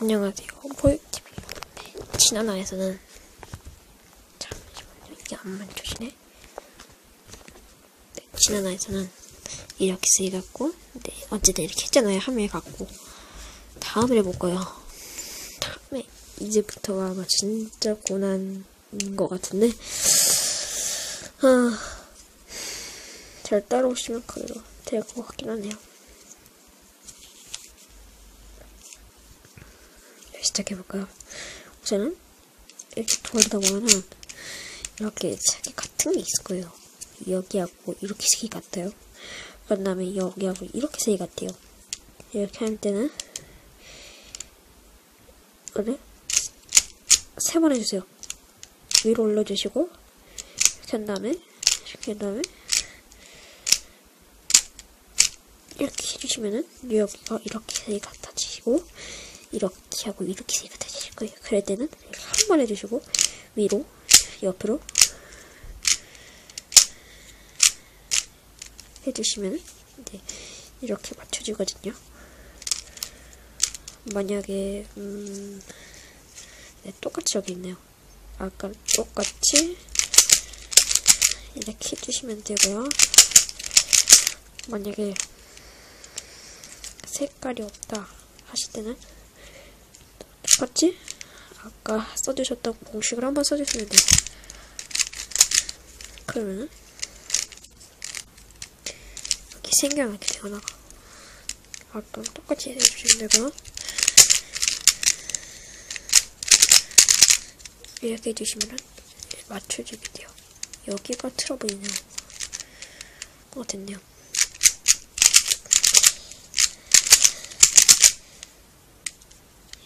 안녕하세요, 보육TV예요. 네, 지난 화에서는 잠시만요, 이게 안 맞춰지네. 네, 지난 화에서는 이렇게 쓰여갖고, 네, 어쨌든 이렇게 했잖아요. 함에 갖고 다음을 해볼까요? 다음에 이제부터가 아마 진짜 고난인 것 같은데, 잘 따라오시면 그래도 될 것 같긴 하네요. 시작해볼까요? 우선은 이렇게 돌리다 보면은 이렇게 색이 같은 게 있을 거예요. 여기하고 이렇게 색이 같아요. 그 다음에 여기하고 이렇게 색이 같아요. 이렇게 할 때는 그래? 3번 해주세요. 위로 올려주시고 이렇게 한 다음에 이렇게 한 다음에 이렇게 해주시면은 여기가 이렇게 색이 같아지고 이렇게 하고 이렇게 색이 같아지실 거예요. 그럴 때는 이렇게 한 번 해주시고 위로 옆으로 해주시면 네, 이렇게 맞춰지거든요. 만약에 네, 똑같이 여기 있네요. 아까 똑같이 이렇게 해주시면 되고요. 만약에 색깔이 없다 하실 때는 똑같이 아까 써주셨던 공식을 한번 써주시면 돼요. 그러면은 이렇게 생겨나게 되거나 아까 똑같이 해주시면 되고요. 이렇게 해주시면은 맞춰주게 돼요. 여기가 틀어 보이네요. 됐네요.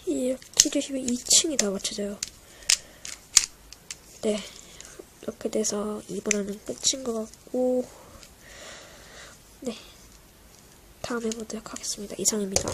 이렇게 해주시면 2층이 다 맞춰져요. 네, 이렇게 돼서 이번에는 끝인 것 같고, 네, 다음에 보도록 하겠습니다. 이상입니다.